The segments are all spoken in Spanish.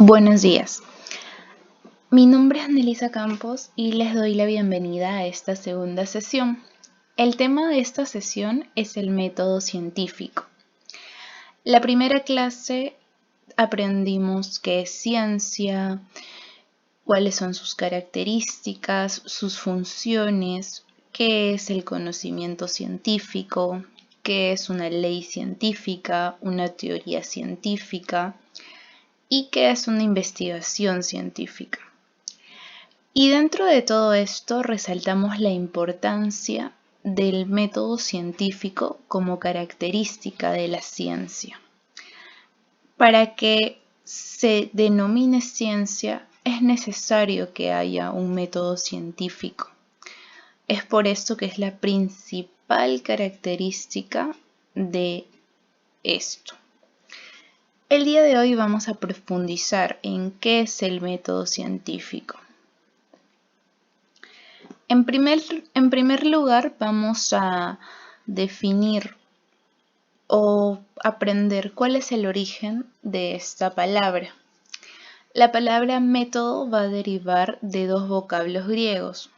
Buenos días, mi nombre es Nelisa Campos y les doy la bienvenida a esta segunda sesión. El tema de esta sesión es el método científico. La primera clase aprendimos qué es ciencia, cuáles son sus características, sus funciones, qué es el conocimiento científico, qué es una ley científica, una teoría científica y qué es una investigación científica. Y dentro de todo esto resaltamos la importancia del método científico como característica de la ciencia. Para que se denomine ciencia es necesario que haya un método científico. Es por esto que es la principal característica de esto. El día de hoy vamos a profundizar en qué es el método científico. En primer lugar, vamos a definir o aprender cuál es el origen de esta palabra. La palabra método va a derivar de dos vocablos griegos,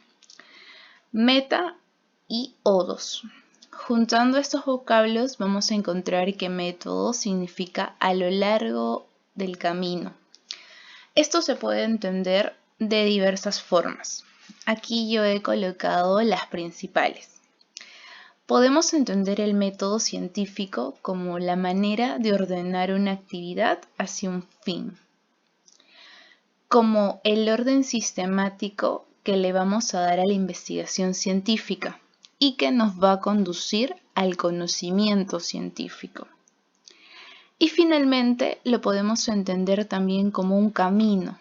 meta y odos. Juntando estos vocablos vamos a encontrar que método significa a lo largo del camino. Esto se puede entender de diversas formas. Aquí yo he colocado las principales. Podemos entender el método científico como la manera de ordenar una actividad hacia un fin, como el orden sistemático que le vamos a dar a la investigación científica y que nos va a conducir al conocimiento científico. Y finalmente lo podemos entender también como un camino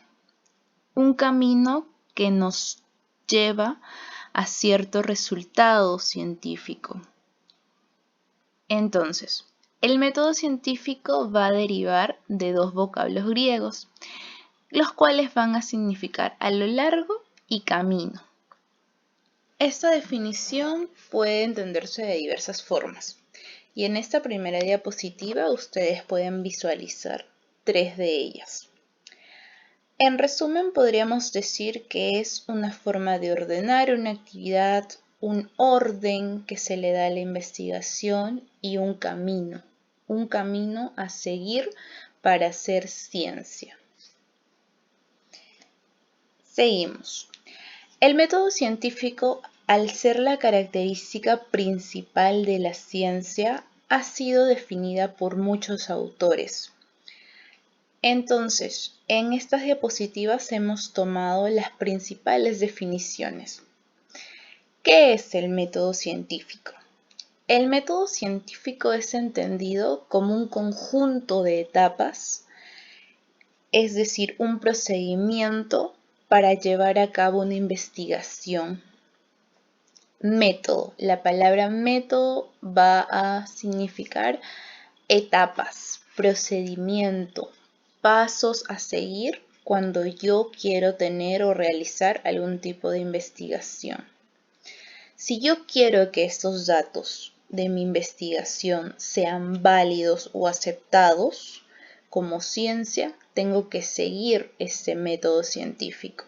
que nos lleva a cierto resultado científico. Entonces, el método científico va a derivar de dos vocablos griegos, los cuales van a significar a lo largo y camino. Esta definición puede entenderse de diversas formas, y en esta primera diapositiva ustedes pueden visualizar tres de ellas. En resumen, podríamos decir que es una forma de ordenar una actividad, un orden que se le da a la investigación y un camino a seguir para hacer ciencia. Seguimos. El método científico, al ser la característica principal de la ciencia, ha sido definida por muchos autores. Entonces, en estas diapositivas hemos tomado las principales definiciones. ¿Qué es el método científico? El método científico es entendido como un conjunto de etapas, es decir, un procedimiento para llevar a cabo una investigación. Método. La palabra método va a significar etapas, procedimiento, pasos a seguir cuando yo quiero tener o realizar algún tipo de investigación. Si yo quiero que estos datos de mi investigación sean válidos o aceptados como ciencia, tengo que seguir este método científico.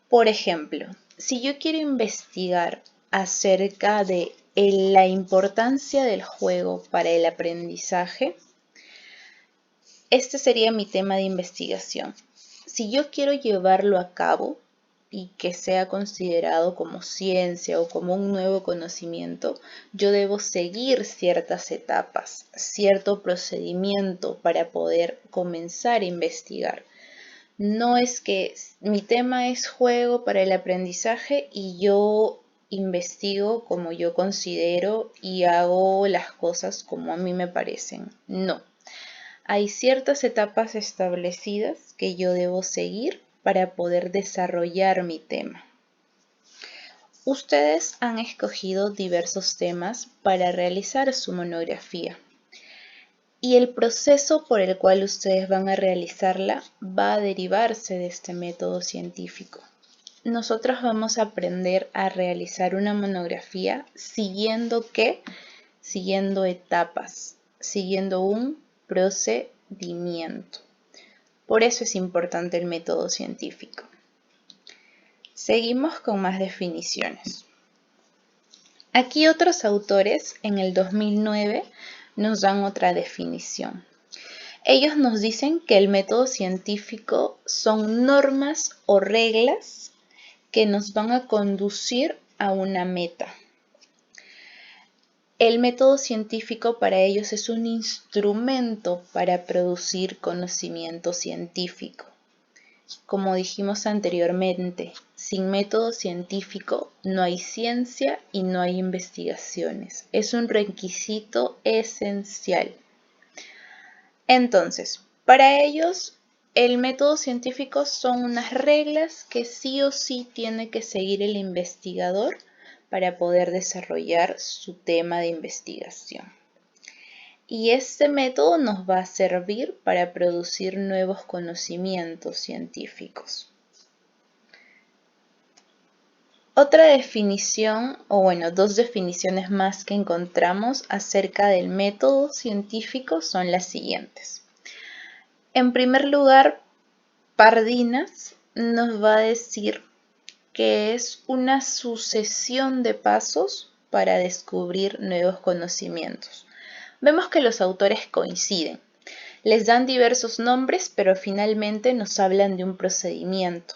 Por ejemplo, si yo quiero investigar acerca de la importancia del juego para el aprendizaje, este sería mi tema de investigación. Si yo quiero llevarlo a cabo y que sea considerado como ciencia o como un nuevo conocimiento, yo debo seguir ciertas etapas, cierto procedimiento para poder comenzar a investigar. No es que mi tema es juego para el aprendizaje y yo investigo como yo considero y hago las cosas como a mí me parecen. No. Hay ciertas etapas establecidas que yo debo seguir para poder desarrollar mi tema. Ustedes han escogido diversos temas para realizar su monografía y el proceso por el cual ustedes van a realizarla va a derivarse de este método científico. Nosotros vamos a aprender a realizar una monografía siguiendo etapas, siguiendo un procedimiento. Por eso es importante el método científico. Seguimos con más definiciones. Aquí otros autores en el 2009 nos dan otra definición. Ellos nos dicen que el método científico son normas o reglas que nos van a conducir a una meta. El método científico para ellos es un instrumento para producir conocimiento científico. Como dijimos anteriormente, sin método científico no hay ciencia y no hay investigaciones. Es un requisito esencial. Entonces, para ellos, el método científico son unas reglas que sí o sí tiene que seguir el investigador para poder desarrollar su tema de investigación. Y este método nos va a servir para producir nuevos conocimientos científicos. Otra definición, o bueno, dos definiciones más que encontramos acerca del método científico son las siguientes. En primer lugar, Pardinas nos va a decir que es una sucesión de pasos para descubrir nuevos conocimientos. Vemos que los autores coinciden. Les dan diversos nombres, pero finalmente nos hablan de un procedimiento.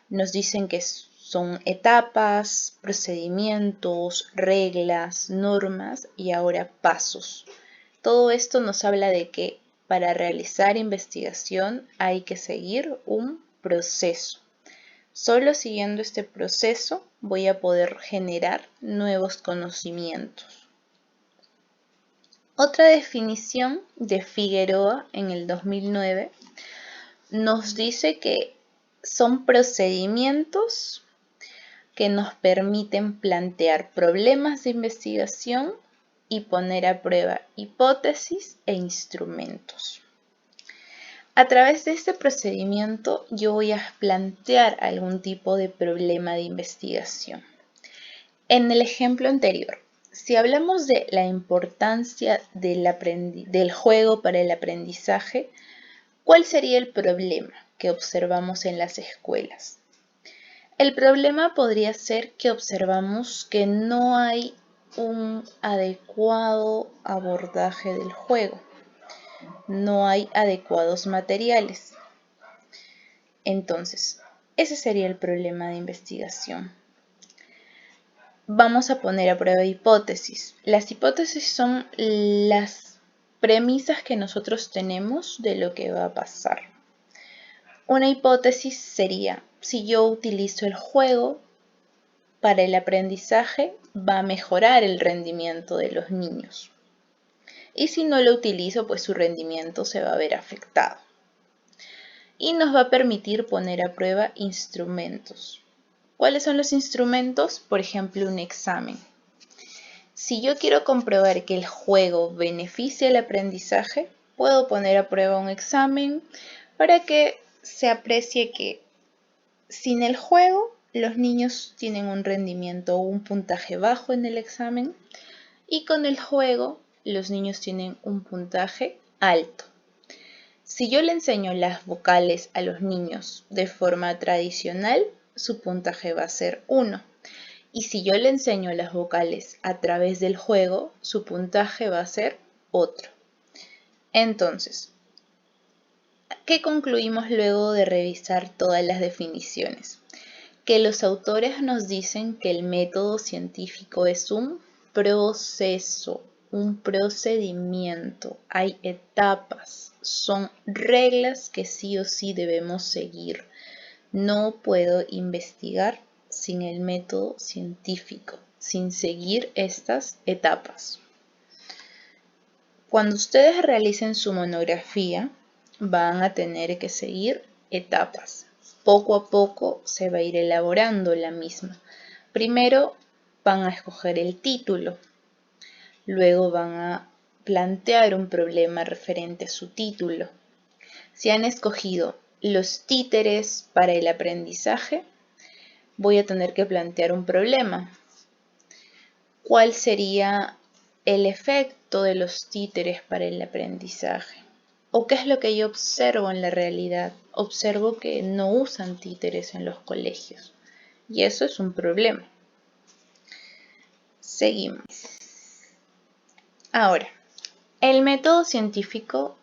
Nos dicen que son etapas, procedimientos, reglas, normas y ahora pasos. Todo esto nos habla de que para realizar investigación hay que seguir un proceso. Solo siguiendo este proceso voy a poder generar nuevos conocimientos. Otra definición de Figueroa en el 2009 nos dice que son procedimientos que nos permiten plantear problemas de investigación y poner a prueba hipótesis e instrumentos. A través de este procedimiento yo voy a plantear algún tipo de problema de investigación. En el ejemplo anterior, si hablamos de la importancia del juego para el aprendizaje, ¿cuál sería el problema que observamos en las escuelas? El problema podría ser que observamos que no hay un adecuado abordaje del juego. No hay adecuados materiales. Entonces, ese sería el problema de investigación. Vamos a poner a prueba hipótesis. Las hipótesis son las premisas que nosotros tenemos de lo que va a pasar. Una hipótesis sería, si yo utilizo el juego para el aprendizaje, va a mejorar el rendimiento de los niños. Y si no lo utilizo, pues su rendimiento se va a ver afectado. Y nos va a permitir poner a prueba instrumentos. ¿Cuáles son los instrumentos? Por ejemplo, un examen. Si yo quiero comprobar que el juego beneficia el aprendizaje, puedo poner a prueba un examen para que se aprecie que sin el juego los niños tienen un rendimiento o un puntaje bajo en el examen y con el juego los niños tienen un puntaje alto. Si yo le enseño las vocales a los niños de forma tradicional, su puntaje va a ser 1. Y si yo le enseño las vocales a través del juego, su puntaje va a ser otro. Entonces, ¿qué concluimos luego de revisar todas las definiciones? Que los autores nos dicen que el método científico es un proceso, un procedimiento, hay etapas, son reglas que sí o sí debemos seguir. No puedo investigar sin el método científico, sin seguir estas etapas. Cuando ustedes realicen su monografía, van a tener que seguir etapas. Poco a poco se va a ir elaborando la misma. Primero van a escoger el título, luego van a plantear un problema referente a su título. Si han escogido los títeres para el aprendizaje, voy a tener que plantear un problema. ¿Cuál sería el efecto de los títeres para el aprendizaje? ¿O qué es lo que yo observo en la realidad? Observo que no usan títeres en los colegios. Y eso es un problema. Seguimos. Ahora, el método científico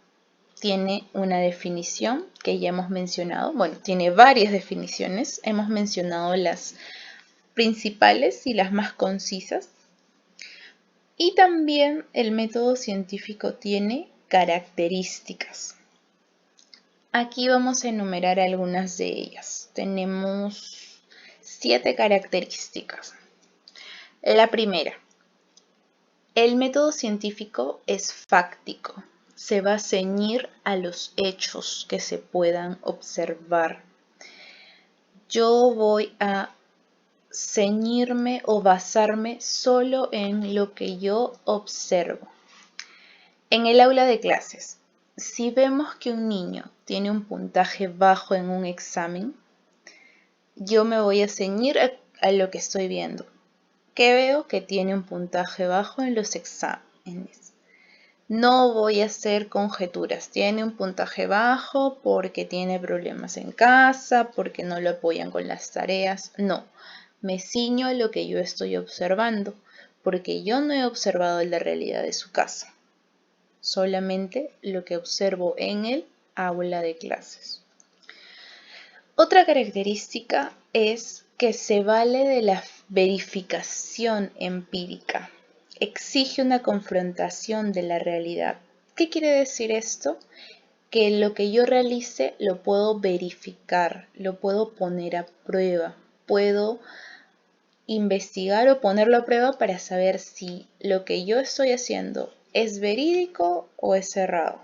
tiene una definición que ya hemos mencionado. Bueno, tiene varias definiciones. Hemos mencionado las principales y las más concisas. Y también el método científico tiene características. Aquí vamos a enumerar algunas de ellas. Tenemos 7 características. La primera, el método científico es fáctico. Se va a ceñir a los hechos que se puedan observar. Yo voy a ceñirme o basarme solo en lo que yo observo. En el aula de clases, si vemos que un niño tiene un puntaje bajo en un examen, yo me voy a ceñir a lo que estoy viendo. ¿Qué veo? Que tiene un puntaje bajo en los exámenes. No voy a hacer conjeturas. Tiene un puntaje bajo porque tiene problemas en casa, porque no lo apoyan con las tareas. No, me ciño a lo que yo estoy observando, porque yo no he observado la realidad de su casa. Solamente lo que observo en el aula de clases. Otra característica es que se vale de la verificación empírica. Exige una confrontación de la realidad. ¿Qué quiere decir esto? Que lo que yo realice lo puedo verificar, lo puedo poner a prueba, puedo investigar o ponerlo a prueba para saber si lo que yo estoy haciendo es verídico o es errado.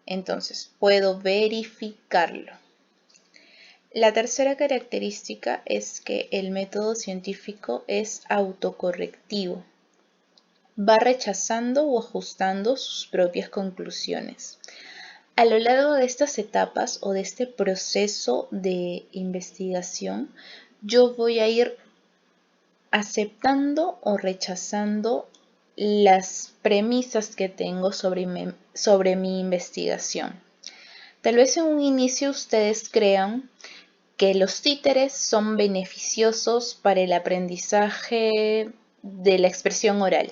Entonces, puedo verificarlo. La tercera característica es que el método científico es autocorrectivo. Va rechazando o ajustando sus propias conclusiones. A lo largo de estas etapas o de este proceso de investigación, yo voy a ir aceptando o rechazando las premisas que tengo sobre mi investigación. Tal vez en un inicio ustedes crean que los títeres son beneficiosos para el aprendizaje de la expresión oral.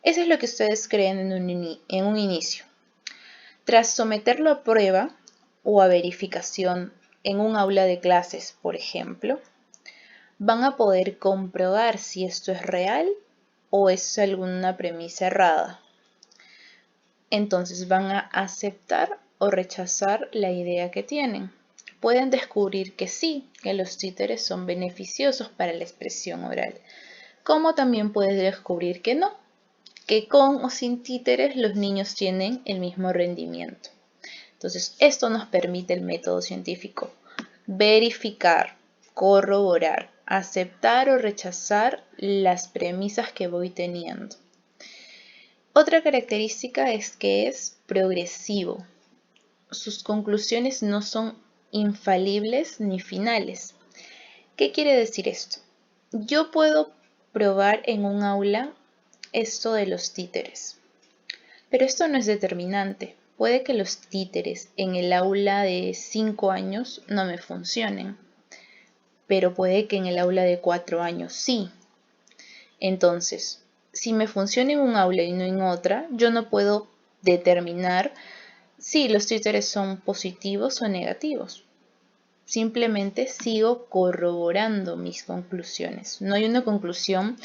Eso es lo que ustedes creen en un inicio. Tras someterlo a prueba o a verificación en un aula de clases, por ejemplo, van a poder comprobar si esto es real o es alguna premisa errada. Entonces van a aceptar o rechazar la idea que tienen. Pueden descubrir que sí, que los títeres son beneficiosos para la expresión oral, como también pueden descubrir que no, que con o sin títeres los niños tienen el mismo rendimiento. Entonces, esto nos permite el método científico: verificar, corroborar, aceptar o rechazar las premisas que voy teniendo. Otra característica es que es progresivo. Sus conclusiones no son infalibles ni finales. ¿Qué quiere decir esto? Yo puedo probar en un aula esto de los títeres, pero esto no es determinante. Puede que los títeres en el aula de 5 años no me funcionen, pero puede que en el aula de 4 años sí. Entonces, si me funciona en un aula y no en otra, yo no puedo determinar si los títeres son positivos o negativos. Simplemente sigo corroborando mis conclusiones. No hay una conclusión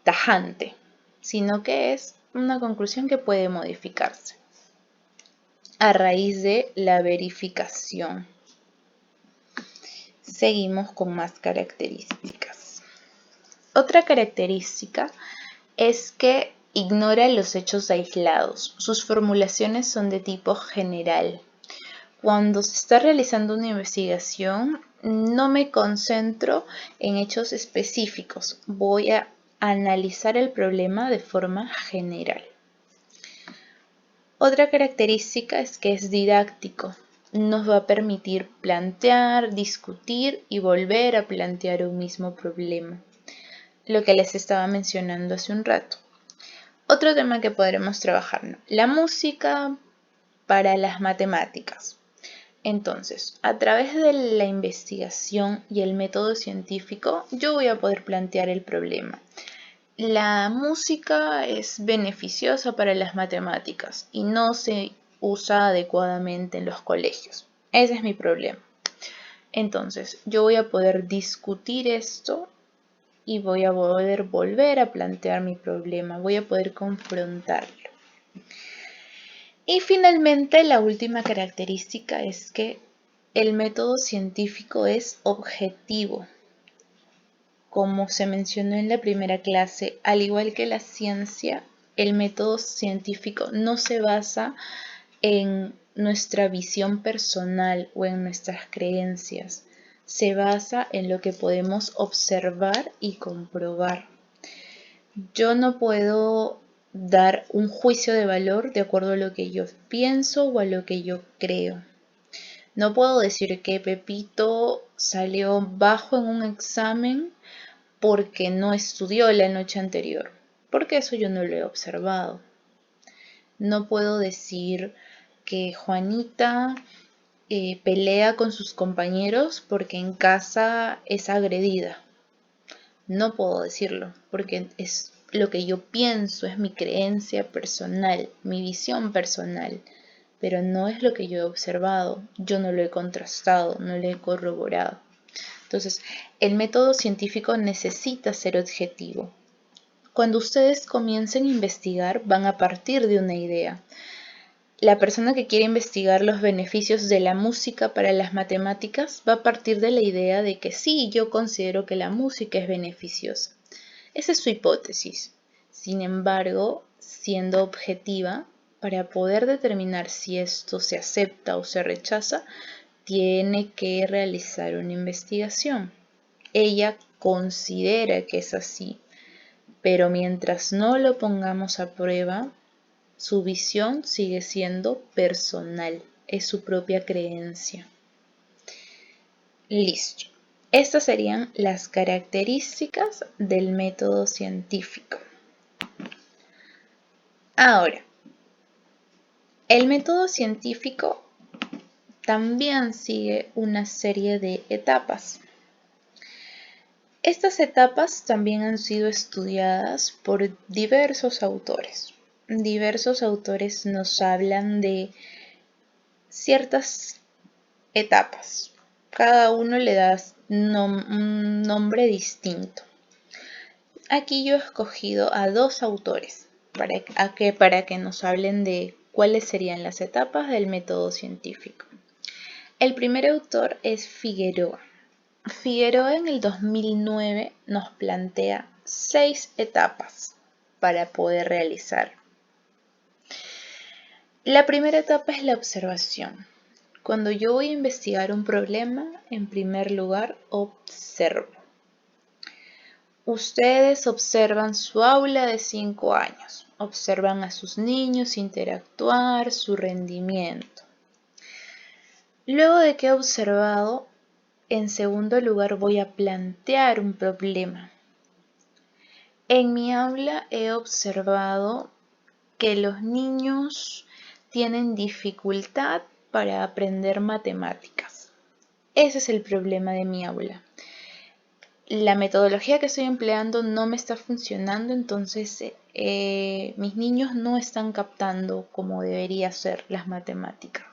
tajante, sino que es una conclusión que puede modificarse a raíz de la verificación. Seguimos con más características. Otra característica es que ignora los hechos aislados. Sus formulaciones son de tipo general. Cuando se está realizando una investigación, no me concentro en hechos específicos. Voy a analizar el problema de forma general. Otra característica es que es didáctico. Nos va a permitir plantear, discutir y volver a plantear un mismo problema. Lo que les estaba mencionando hace un rato. Otro tema que podremos trabajar, ¿no? La música para las matemáticas. Entonces, a través de la investigación y el método científico, yo voy a poder plantear el problema. La música es beneficiosa para las matemáticas y no se usa adecuadamente en los colegios. Ese es mi problema. Entonces, yo voy a poder discutir esto y voy a poder volver a plantear mi problema. Voy a poder confrontarlo. Y finalmente, la última característica es que el método científico es objetivo. Como se mencionó en la primera clase, al igual que la ciencia, el método científico no se basa en nuestra visión personal o en nuestras creencias. Se basa en lo que podemos observar y comprobar. Yo no puedo dar un juicio de valor de acuerdo a lo que yo pienso o a lo que yo creo. No puedo decir que Pepito salió bajo en un examen porque no estudió la noche anterior, porque eso yo no lo he observado. No puedo decir que Juanita pelea con sus compañeros porque en casa es agredida. No puedo decirlo porque es lo que yo pienso, es mi creencia personal, mi visión personal, pero no es lo que yo he observado, yo no lo he contrastado, no lo he corroborado. Entonces, el método científico necesita ser objetivo. Cuando ustedes comiencen a investigar, van a partir de una idea. La persona que quiere investigar los beneficios de la música para las matemáticas va a partir de la idea de que sí, yo considero que la música es beneficiosa. Esa es su hipótesis. Sin embargo, siendo objetiva, para poder determinar si esto se acepta o se rechaza, tiene que realizar una investigación. Ella considera que es así, pero mientras no lo pongamos a prueba, su visión sigue siendo personal, es su propia creencia. Listo. Estas serían las características del método científico. Ahora, el método científico también sigue una serie de etapas. Estas etapas también han sido estudiadas por diversos autores. Diversos autores nos hablan de ciertas etapas. Cada uno le da un nombre distinto. Aquí yo he escogido a dos autores para que nos hablen de cuáles serían las etapas del método científico. El primer autor es Figueroa. Figueroa en el 2009 nos plantea 6 etapas para poder realizar. La primera etapa es la observación. Cuando yo voy a investigar un problema, en primer lugar observo. Ustedes observan su aula de 5 años, observan a sus niños interactuar, su rendimiento. Luego de que he observado, en segundo lugar voy a plantear un problema. En mi aula he observado que los niños tienen dificultad para aprender matemáticas. Ese es el problema de mi aula. La metodología que estoy empleando no me está funcionando, entonces mis niños no están captando como debería ser las matemáticas.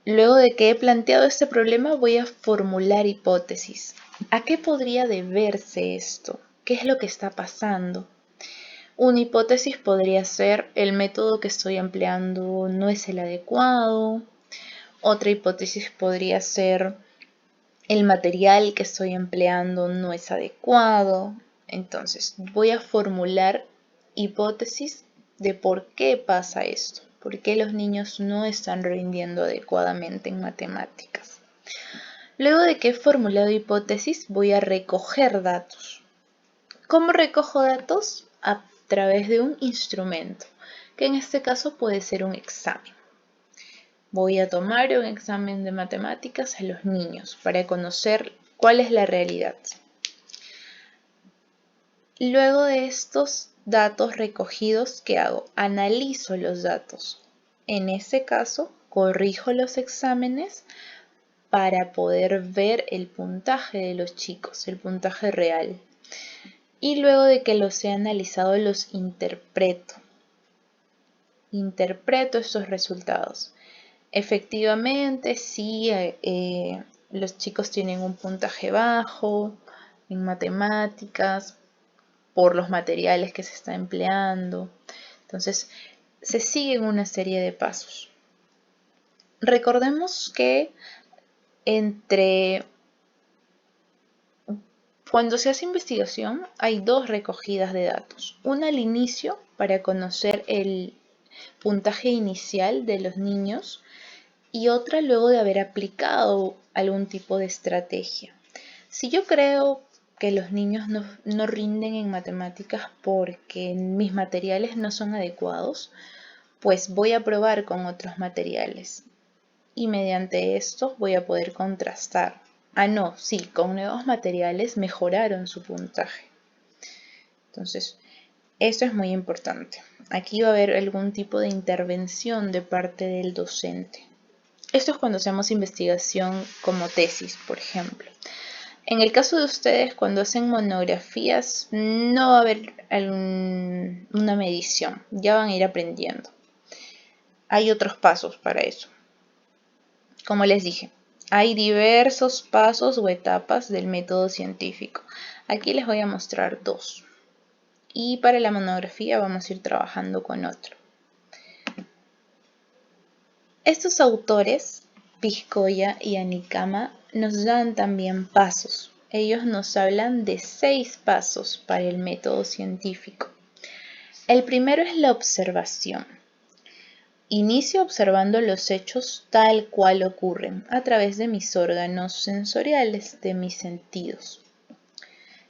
Luego de que he planteado este problema, voy a formular hipótesis. ¿A qué podría deberse esto? ¿Qué es lo que está pasando? Una hipótesis podría ser: el método que estoy empleando no es el adecuado. Otra hipótesis podría ser: el material que estoy empleando no es adecuado. Entonces, voy a formular hipótesis de por qué pasa esto. ¿Por qué los niños no están rindiendo adecuadamente en matemáticas? Luego de que he formulado hipótesis, voy a recoger datos. ¿Cómo recojo datos? A través de un instrumento, que en este caso puede ser un examen. Voy a tomar un examen de matemáticas a los niños para conocer cuál es la realidad. Luego de estos datos recogidos, ¿qué hago? Analizo los datos. En ese caso, corrijo los exámenes para poder ver el puntaje de los chicos, el puntaje real. Y luego de que los he analizado, los interpreto. Interpreto estos resultados. Efectivamente, sí, los chicos tienen un puntaje bajo en matemáticas por los materiales que se está empleando. Entonces, se siguen una serie de pasos. Recordemos que cuando se hace investigación hay dos recogidas de datos. Una al inicio para conocer el puntaje inicial de los niños y otra luego de haber aplicado algún tipo de estrategia. Si yo creo que los niños no rinden en matemáticas porque mis materiales no son adecuados, pues voy a probar con otros materiales y mediante esto voy a poder contrastar. No, sí, con nuevos materiales mejoraron su puntaje. Entonces, esto es muy importante. Aquí va a haber algún tipo de intervención de parte del docente. Esto es cuando hacemos investigación como tesis, por ejemplo. En el caso de ustedes, cuando hacen monografías, no va a haber una medición, ya van a ir aprendiendo. Hay otros pasos para eso. Como les dije, hay diversos pasos o etapas del método científico. Aquí les voy a mostrar dos. Y para la monografía vamos a ir trabajando con otro. Estos autores, Piscoya y Anicama, nos dan también pasos. Ellos nos hablan de 6 pasos para el método científico. El primero es la observación. Inicio observando los hechos tal cual ocurren a través de mis órganos sensoriales, de mis sentidos.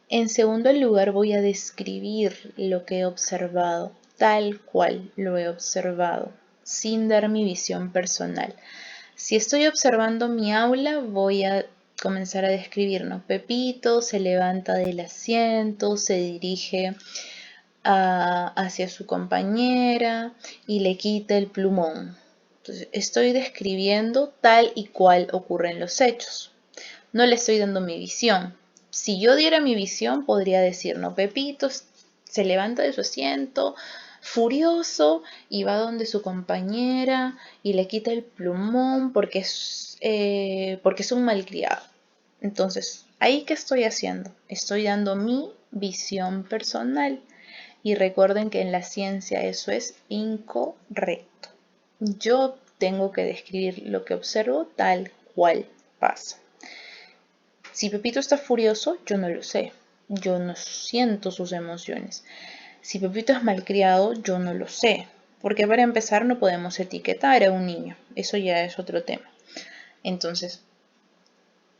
En segundo lugar, voy a describir lo que he observado tal cual lo he observado, sin dar mi visión personal. Si estoy observando mi aula, voy a comenzar a describir, ¿no? Pepito se levanta del asiento, se dirige hacia su compañera y le quita el plumón. Entonces, estoy describiendo tal y cual ocurren los hechos. No le estoy dando mi visión. Si yo diera mi visión, podría decir, no, Pepito se levanta de su asiento, furioso, y va donde su compañera y le quita el plumón porque es un malcriado. Entonces, ¿ahí qué estoy haciendo? Estoy dando mi visión personal. Y recuerden que en la ciencia eso es incorrecto. Yo tengo que describir lo que observo tal cual pasa. Si Pepito está furioso, yo no lo sé. Yo no siento sus emociones. Si Pepito es malcriado, yo no lo sé. Porque para empezar no podemos etiquetar a un niño. Eso ya es otro tema. Entonces,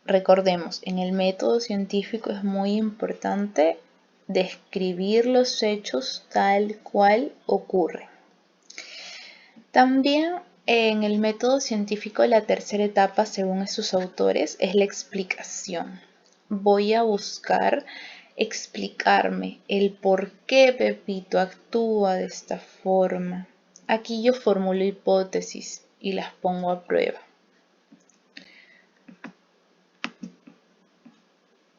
recordemos, en el método científico es muy importante describir los hechos tal cual ocurren. También en el método científico la tercera etapa, según estos autores, es la explicación. Voy a buscar explicarme el por qué Pepito actúa de esta forma. Aquí yo formulo hipótesis y las pongo a prueba.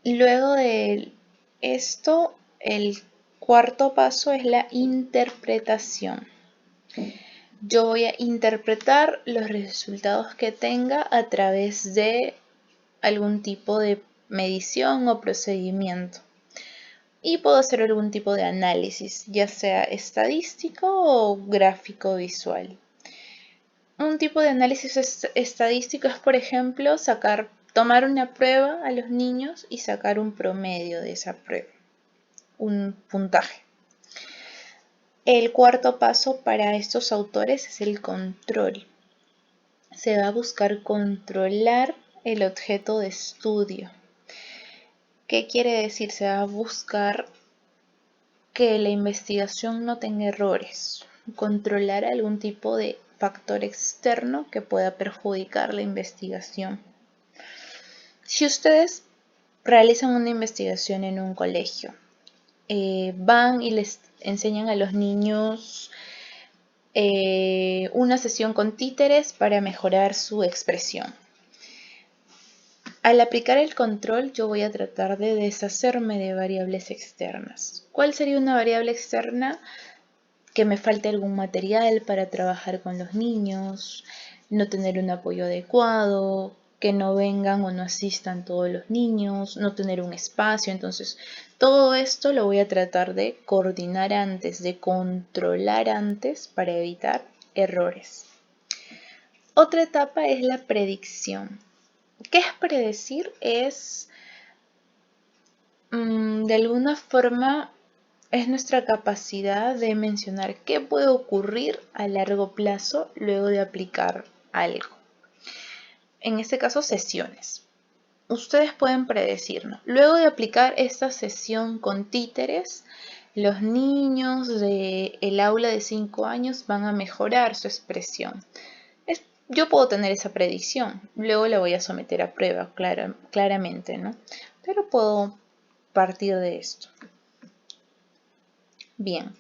Luego de esto, el cuarto paso es la interpretación. Yo voy a interpretar los resultados que tenga a través de algún tipo de medición o procedimiento. Y puedo hacer algún tipo de análisis, ya sea estadístico o gráfico visual. Un tipo de análisis estadístico es, por ejemplo, tomar una prueba a los niños y sacar un promedio de esa prueba, un puntaje. El cuarto paso para estos autores es el control. Se va a buscar controlar el objeto de estudio. ¿Qué quiere decir? Se va a buscar que la investigación no tenga errores, controlar algún tipo de factor externo que pueda perjudicar la investigación. Si ustedes realizan una investigación en un colegio, van y les enseñan a los niños una sesión con títeres para mejorar su expresión. Al aplicar el control, yo voy a tratar de deshacerme de variables externas. ¿Cuál sería una variable externa? Que me falte algún material para trabajar con los niños, no tener un apoyo adecuado, que no vengan o no asistan todos los niños, no tener un espacio. Entonces, todo esto lo voy a tratar de coordinar antes, de controlar antes para evitar errores. Otra etapa es la predicción. ¿Qué es predecir? Es, de alguna forma, es nuestra capacidad de mencionar qué puede ocurrir a largo plazo luego de aplicar algo. En este caso, sesiones. Ustedes pueden predecir, ¿no? Luego de aplicar esta sesión con títeres, los niños del aula de 5 años van a mejorar su expresión. Yo puedo tener esa predicción, luego la voy a someter a prueba, claramente, ¿no? Pero puedo partir de esto. Bien,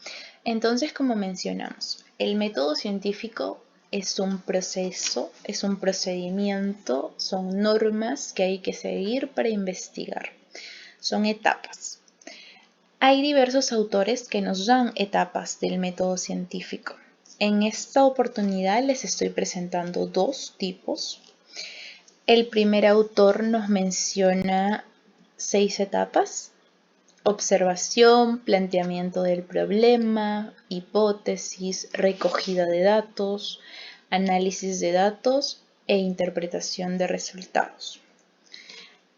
entonces como mencionamos, el método científico es un proceso, es un procedimiento, son normas que hay que seguir para investigar, son etapas. Hay diversos autores que nos dan etapas del método científico. En esta oportunidad les estoy presentando dos tipos. El primer autor nos menciona 6 etapas: observación, planteamiento del problema, hipótesis, recogida de datos, análisis de datos e interpretación de resultados.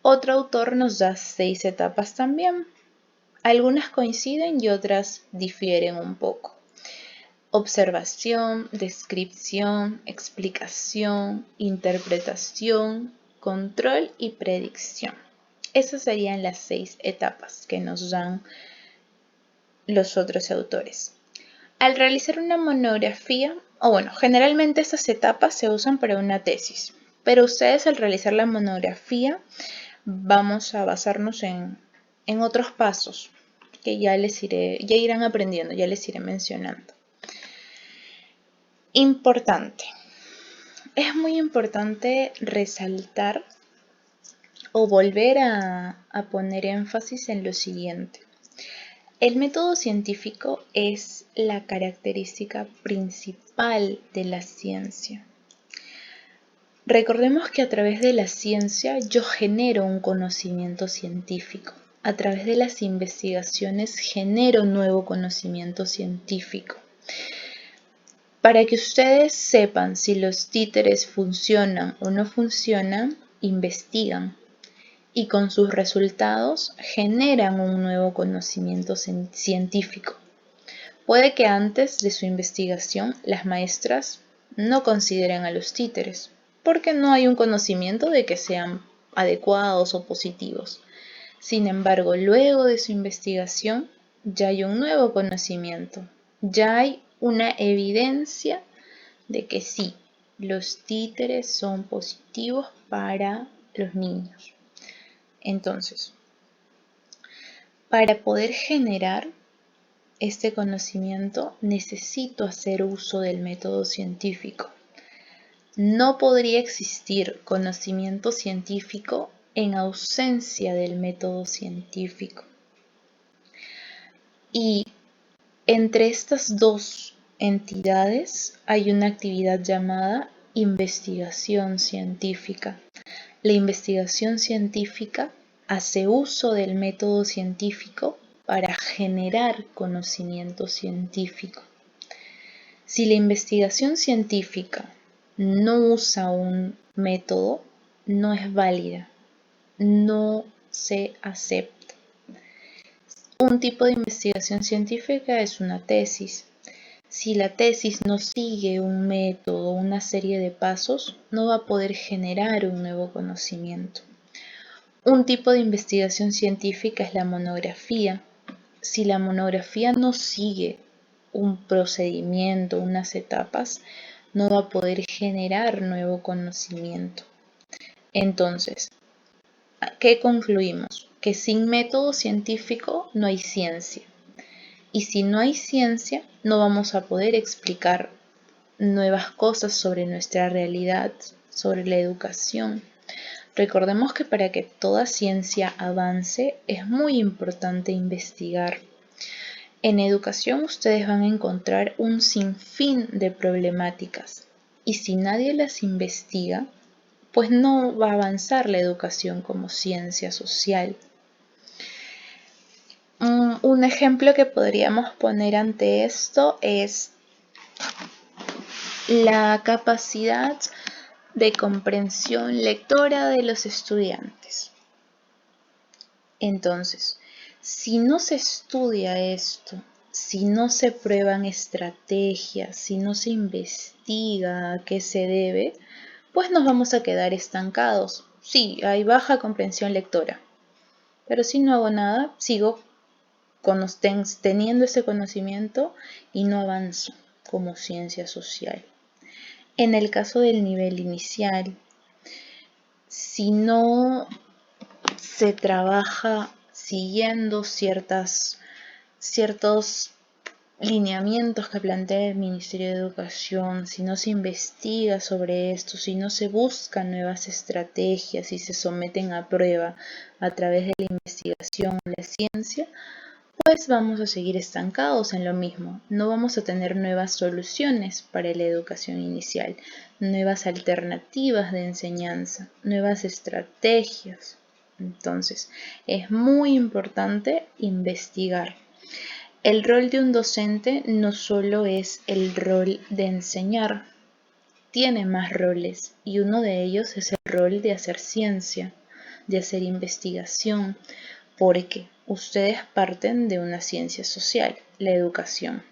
Otro autor nos da 6 etapas también. Algunas coinciden y otras difieren un poco. Observación, descripción, explicación, interpretación, control y predicción. Esas serían las 6 etapas que nos dan los otros autores. Al realizar una monografía, generalmente estas etapas se usan para una tesis, pero ustedes al realizar la monografía vamos a basarnos en otros pasos que ya irán aprendiendo, ya les iré mencionando. Importante. Es muy importante resaltar o volver a poner énfasis en lo siguiente. El método científico es la característica principal de la ciencia. Recordemos que a través de la ciencia yo genero un conocimiento científico. A través de las investigaciones genero nuevo conocimiento científico. Para que ustedes sepan si los títeres funcionan o no funcionan, investigan y con sus resultados generan un nuevo conocimiento científico. Puede que antes de su investigación las maestras no consideren a los títeres, porque no hay un conocimiento de que sean adecuados o positivos. Sin embargo, luego de su investigación ya hay un nuevo conocimiento, ya hay una evidencia de que sí, los títeres son positivos para los niños. Entonces, para poder generar este conocimiento necesito hacer uso del método científico. No podría existir conocimiento científico en ausencia del método científico. Y entre estas dos entidades hay una actividad llamada investigación científica. La investigación científica hace uso del método científico para generar conocimiento científico. Si la investigación científica no usa un método, no es válida, no se acepta. Un tipo de investigación científica es una tesis. Si la tesis no sigue un método, una serie de pasos, no va a poder generar un nuevo conocimiento. Un tipo de investigación científica es la monografía. Si la monografía no sigue un procedimiento, unas etapas, no va a poder generar nuevo conocimiento. Entonces, ¿qué concluimos? Que sin método científico no hay ciencia. Y si no hay ciencia, no vamos a poder explicar nuevas cosas sobre nuestra realidad, sobre la educación. Recordemos que para que toda ciencia avance es muy importante investigar. En educación ustedes van a encontrar un sinfín de problemáticas y si nadie las investiga, pues no va a avanzar la educación como ciencia social. Un ejemplo que podríamos poner ante esto es la capacidad de comprensión lectora de los estudiantes. Entonces, si no se estudia esto, si no se prueban estrategias, si no se investiga a qué se debe, pues nos vamos a quedar estancados. Sí, hay baja comprensión lectora, pero si no hago nada, sigo teniendo ese conocimiento y no avanzo como ciencia social. En el caso del nivel inicial, si no se trabaja siguiendo ciertos lineamientos que plantea el Ministerio de Educación, si no se investiga sobre esto, si no se buscan nuevas estrategias y se someten a prueba a través de la investigación o la ciencia, pues vamos a seguir estancados en lo mismo. No vamos a tener nuevas soluciones para la educación inicial, nuevas alternativas de enseñanza, nuevas estrategias. Entonces, es muy importante investigar. El rol de un docente no solo es el rol de enseñar, tiene más roles y uno de ellos es el rol de hacer ciencia, de hacer investigación, porque ustedes parten de una ciencia social, la educación.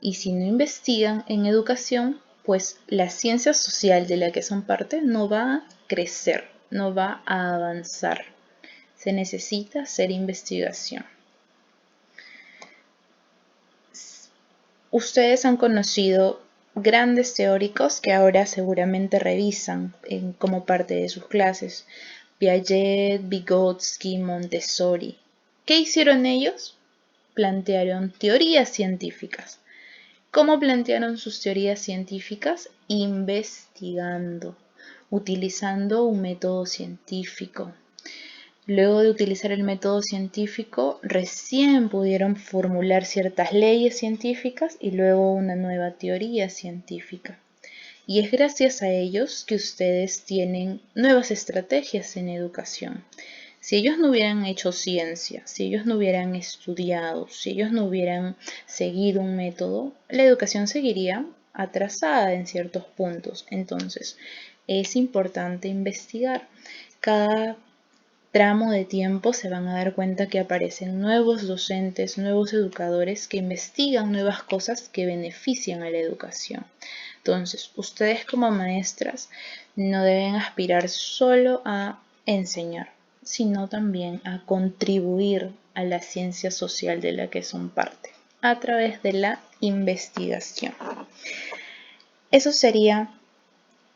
Y si no investigan en educación, pues la ciencia social de la que son parte no va a crecer, no va a avanzar. Se necesita hacer investigación. Ustedes han conocido grandes teóricos que ahora seguramente revisan como parte de sus clases. Piaget, Vygotsky, Montessori. ¿Qué hicieron ellos? Plantearon teorías científicas. ¿Cómo plantearon sus teorías científicas? Investigando, utilizando un método científico. Luego de utilizar el método científico, recién pudieron formular ciertas leyes científicas y luego una nueva teoría científica. Y es gracias a ellos que ustedes tienen nuevas estrategias en educación. Si ellos no hubieran hecho ciencia, si ellos no hubieran estudiado, si ellos no hubieran seguido un método, la educación seguiría atrasada en ciertos puntos. Entonces, es importante investigar. Cada tramo de tiempo se van a dar cuenta que aparecen nuevos docentes, nuevos educadores que investigan nuevas cosas que benefician a la educación. Entonces, ustedes como maestras no deben aspirar solo a enseñar, sino también a contribuir a la ciencia social de la que son parte, a través de la investigación. Eso sería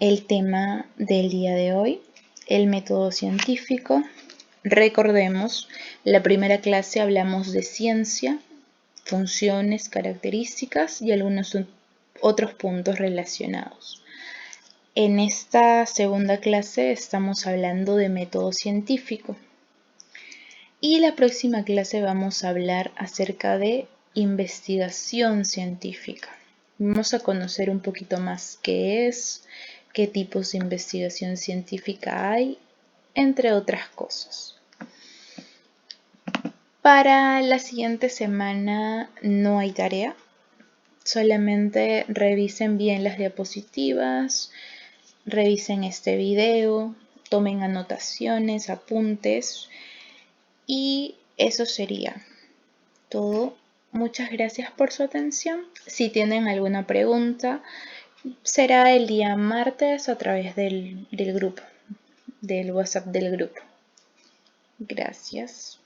el tema del día de hoy, el método científico. Recordemos, la primera clase hablamos de ciencia, funciones, características y algunos otros puntos relacionados. En esta segunda clase estamos hablando de método científico y la próxima clase vamos a hablar acerca de investigación científica. Vamos a conocer un poquito más qué es, qué tipos de investigación científica hay, entre otras cosas. Para la siguiente semana no hay tarea, solamente revisen bien las diapositivas, revisen este video, tomen anotaciones, apuntes y eso sería todo. Muchas gracias por su atención. Si tienen alguna pregunta, será el día martes a través del grupo, del WhatsApp del grupo. Gracias.